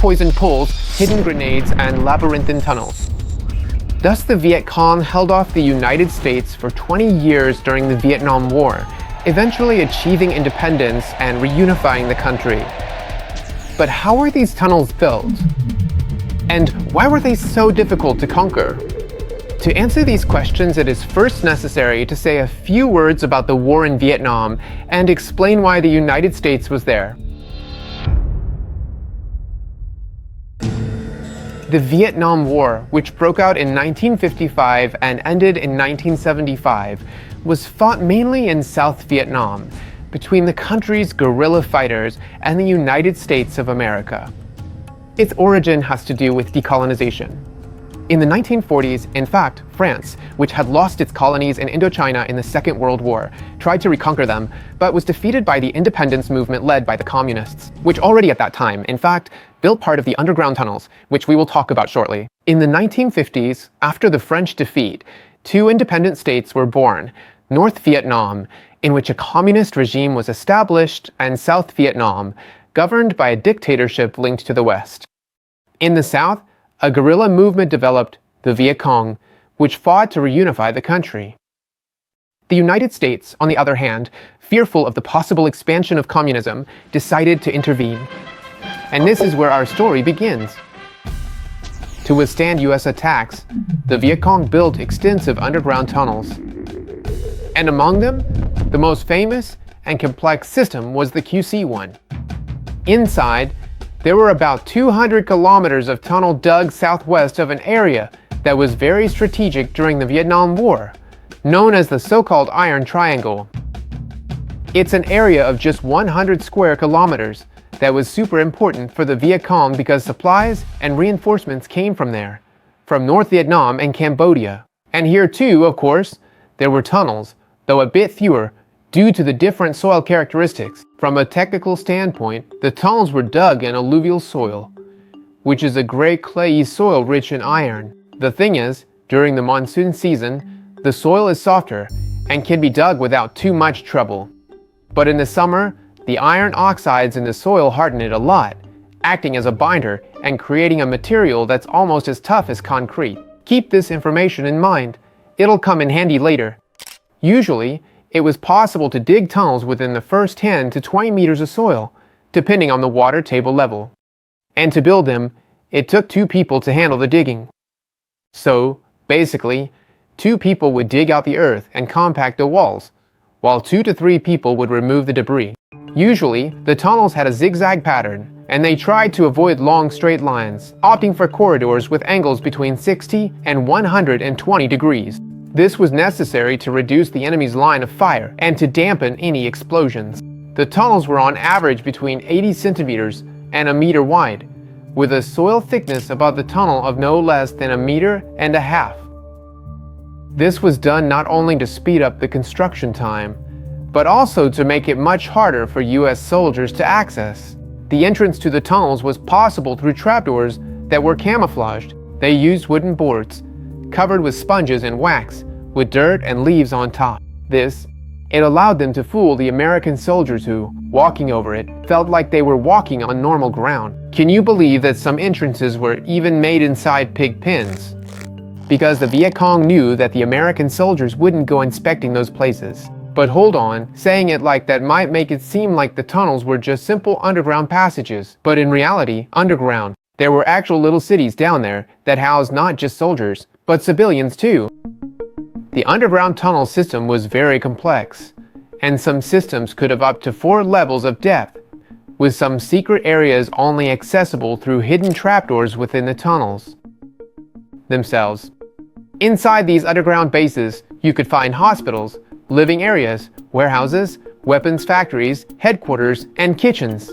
gas-poisoned poles, hidden grenades, and labyrinthine tunnels. Thus, the Viet Cong held off the United States for 20 years during the Vietnam War, eventually achieving independence and reunifying the country. But how were these tunnels built? And why were they so difficult to conquer? To answer these questions, it is first necessary to say a few words about the war in Vietnam and explain why the United States was there. The Vietnam War, which broke out in 1955 and ended in 1975, was fought mainly in South Vietnam, between the country's guerrilla fighters and the United States of America. Its origin has to do with decolonization. In the 1940s, in fact, France, which had lost its colonies in Indochina in the Second World War, tried to reconquer them, but was defeated by the independence movement led by the communists, which already at that time, in fact, built part of the underground tunnels, which we will talk about shortly. In the 1950s, after the French defeat, two independent states were born: North Vietnam, in which a communist regime was established, and South Vietnam, governed by a dictatorship linked to the West. In the South, a guerrilla movement developed, the Viet Cong, which fought to reunify the country. The United States, on the other hand, fearful of the possible expansion of communism, decided to intervene. And this is where our story begins. To withstand US attacks, the Viet Cong built extensive underground tunnels. And among them, the most famous and complex system was the QC one. Inside, there were about 200 kilometers of tunnel dug southwest of an area that was very strategic during the Vietnam War, known as the so-called Iron Triangle. It's an area of just 100 square kilometers that was super important for the Viet Cong because supplies and reinforcements came from there, from North Vietnam and Cambodia. And here too, of course, there were tunnels, though a bit fewer, due to the different soil characteristics. From a technical standpoint, the tunnels were dug in alluvial soil, which is a gray clayey soil rich in iron. The thing is, during the monsoon season, the soil is softer and can be dug without too much trouble. But in the summer, the iron oxides in the soil harden it a lot, acting as a binder and creating a material that's almost as tough as concrete. Keep this information in mind. It'll come in handy later. Usually, it was possible to dig tunnels within the first 10 to 20 meters of soil, depending on the water table level. And to build them, it took 2 people to handle the digging. So, basically, 2 people would dig out the earth and compact the walls, while 2 to 3 people would remove the debris. Usually, the tunnels had a zigzag pattern, and they tried to avoid long straight lines, opting for corridors with angles between 60 and 120 degrees. This was necessary to reduce the enemy's line of fire and to dampen any explosions. The tunnels were on average between 80 centimeters and a meter wide, with a soil thickness above the tunnel of no less than 1.5 meters. This was done not only to speed up the construction time, but also to make it much harder for US soldiers to access. The entrance to the tunnels was possible through trapdoors that were camouflaged. They used wooden boards, covered with sponges and wax, with dirt and leaves on top. It allowed them to fool the American soldiers who, walking over it, felt like they were walking on normal ground. Can you believe that some entrances were even made inside pig pens? Because the Viet Cong knew that the American soldiers wouldn't go inspecting those places. But hold on, saying it like that might make it seem like the tunnels were just simple underground passages. But in reality, underground, there were actual little cities down there that housed not just soldiers, but civilians too. The underground tunnel system was very complex, and some systems could have up to 4 levels of depth, with some secret areas only accessible through hidden trapdoors within the tunnels themselves. Inside these underground bases, you could find hospitals, living areas, warehouses, weapons factories, headquarters, and kitchens,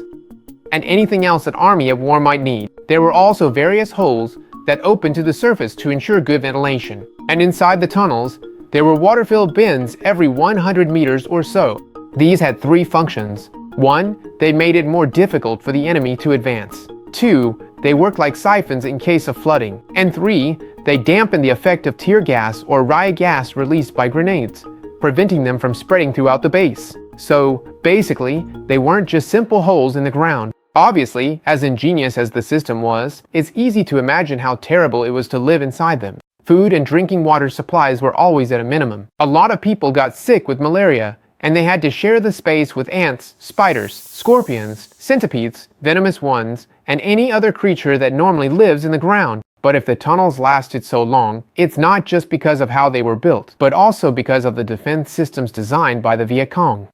and anything else an army at war might need. There were also various holes that opened to the surface to ensure good ventilation. And inside the tunnels, there were water-filled bins every 100 meters or so. These had 3 functions. 1, they made it more difficult for the enemy to advance. 2, they worked like siphons in case of flooding. And 3, they dampened the effect of tear gas or riot gas released by grenades, preventing them from spreading throughout the base. So, basically, they weren't just simple holes in the ground. Obviously, as ingenious as the system was, it's easy to imagine how terrible it was to live inside them. Food and drinking water supplies were always at a minimum. A lot of people got sick with malaria, and they had to share the space with ants, spiders, scorpions, centipedes, venomous ones, and any other creature that normally lives in the ground. But if the tunnels lasted so long, it's not just because of how they were built, but also because of the defense systems designed by the Viet Cong.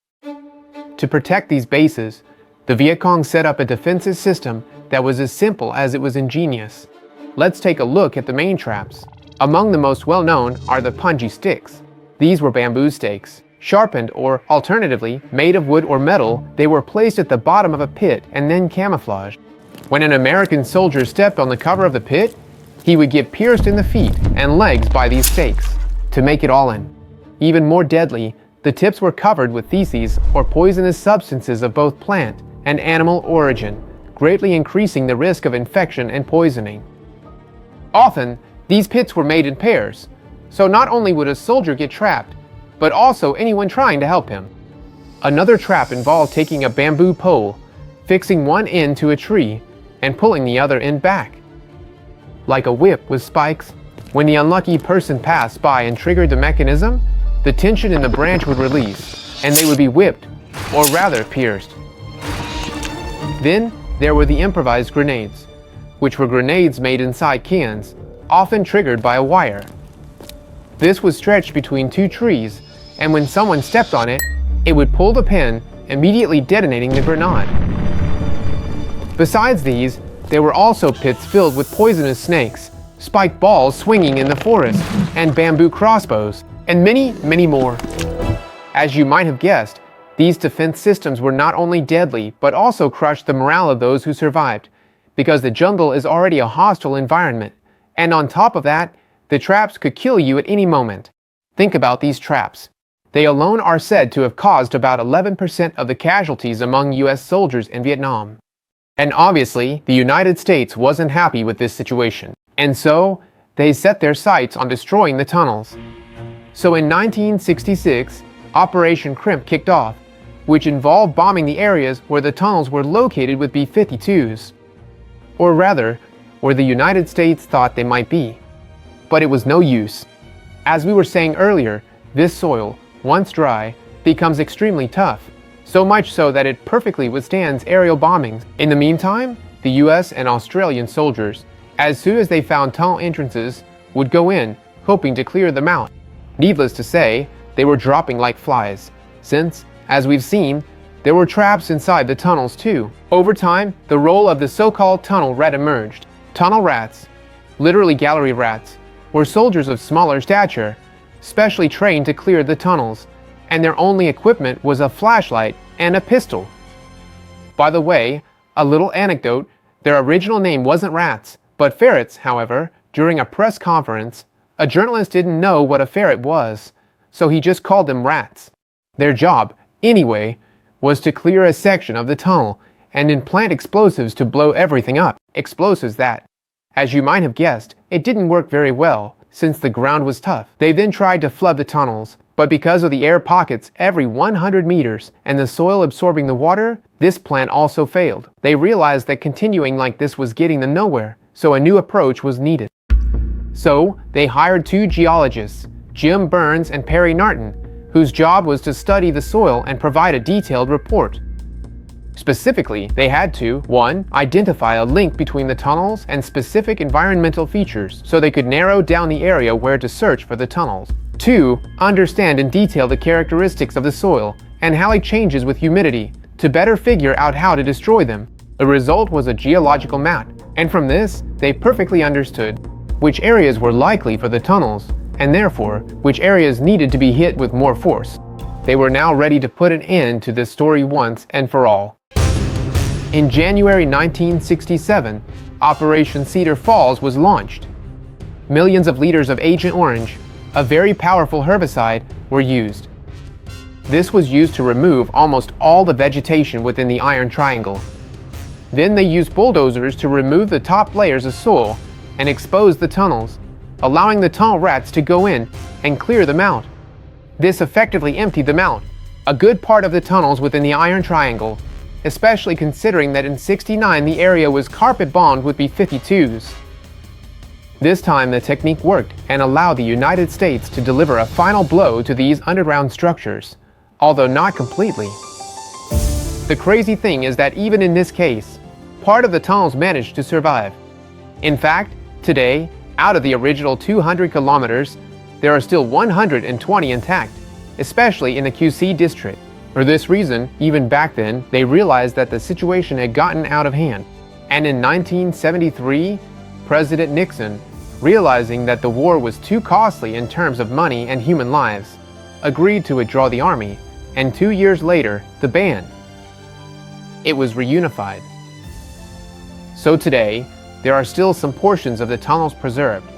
To protect these bases, the Viet Cong set up a defensive system that was as simple as it was ingenious. Let's take a look at the main traps. Among the most well-known are the punji sticks. These were bamboo stakes. Sharpened or, alternatively, made of wood or metal, they were placed at the bottom of a pit and then camouflaged. When an American soldier stepped on the cover of the pit, he would get pierced in the feet and legs by these stakes to make it all in. Even more deadly, the tips were covered with feces or poisonous substances of both plant and animal origin, greatly increasing the risk of infection and poisoning. Often, these pits were made in pairs, so not only would a soldier get trapped, but also anyone trying to help him. Another trap involved taking a bamboo pole, fixing one end to a tree, and pulling the other end back. Like a whip with spikes, when the unlucky person passed by and triggered the mechanism, the tension in the branch would release, and they would be whipped, or rather pierced. Then there were the improvised grenades, which were grenades made inside cans, often triggered by a wire. This was stretched between two trees, and when someone stepped on it, it would pull the pin, immediately detonating the grenade. Besides these, there were also pits filled with poisonous snakes, spiked balls swinging in the forest, and bamboo crossbows, and many, many more. As you might have guessed, these defense systems were not only deadly, but also crushed the morale of those who survived, because the jungle is already a hostile environment, and on top of that, the traps could kill you at any moment. Think about these traps. They alone are said to have caused about 11% of the casualties among US soldiers in Vietnam. And obviously, the United States wasn't happy with this situation, and so they set their sights on destroying the tunnels. So in 1966, Operation CRIMP kicked off, which involved bombing the areas where the tunnels were located with B-52s. Or rather, where the United States thought they might be. But it was no use. As we were saying earlier, this soil, once dry, becomes extremely tough. So much so that it perfectly withstands aerial bombings. In the meantime, the US and Australian soldiers, as soon as they found tunnel entrances, would go in, hoping to clear them out. Needless to say, they were dropping like flies, since, as we've seen, there were traps inside the tunnels too. Over time, the role of the so-called tunnel rat emerged. Tunnel rats, literally gallery rats, were soldiers of smaller stature, specially trained to clear the tunnels, and their only equipment was a flashlight and a pistol. By the way, a little anecdote, their original name wasn't rats, but ferrets. However, during a press conference, a journalist didn't know what a ferret was, so he just called them rats. Their job, anyway, was to clear a section of the tunnel and then plant explosives to blow everything up. Explosives that, as you might have guessed, it didn't work very well, since the ground was tough. They then tried to flood the tunnels, but because of the air pockets every 100 meters and the soil absorbing the water, this plan also failed. They realized that continuing like this was getting them nowhere, so a new approach was needed. So, they hired two geologists, Jim Burns and Perry Narton, whose job was to study the soil and provide a detailed report. Specifically, they had to 1. Identify a link between the tunnels and specific environmental features so they could narrow down the area where to search for the tunnels. 2. Understand in detail the characteristics of the soil and how it changes with humidity to better figure out how to destroy them. The result was a geological map, and from this, they perfectly understood which areas were likely for the tunnels, and therefore, which areas needed to be hit with more force. They were now ready to put an end to this story once and for all. In January 1967, Operation Cedar Falls was launched. Millions of liters of Agent Orange, a very powerful herbicide, were used. This was used to remove almost all the vegetation within the Iron Triangle. Then they used bulldozers to remove the top layers of soil and expose the tunnels, allowing the tunnel rats to go in and clear them out. This effectively emptied them out, a good part of the tunnels within the Iron Triangle, especially considering that in '69 the area was carpet-bombed with B-52s. This time the technique worked and allowed the United States to deliver a final blow to these underground structures, although not completely. The crazy thing is that even in this case, part of the tunnels managed to survive. In fact, today, out of the original 200 kilometers, there are still 120 intact, especially in the QC district. For this reason, even back then, they realized that the situation had gotten out of hand. And in 1973, President Nixon, realizing that the war was too costly in terms of money and human lives, agreed to withdraw the army, and 2 years later, the band. It was reunified. So today, there are still some portions of the tunnels preserved,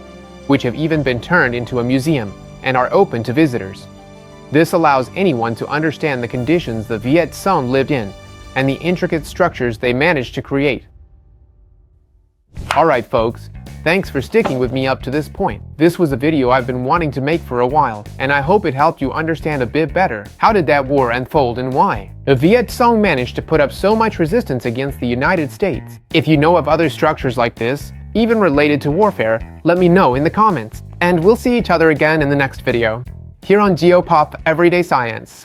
which have even been turned into a museum and are open to visitors. This allows anyone to understand the conditions the Viet Cong lived in and the intricate structures they managed to create. Alright folks, thanks for sticking with me up to this point. This was a video I've been wanting to make for a while, and I hope it helped you understand a bit better. How did that war unfold and why? The Viet Cong managed to put up so much resistance against the United States. If you know of other structures like this, even related to warfare, let me know in the comments. And we'll see each other again in the next video, here on Geopop Everyday Science.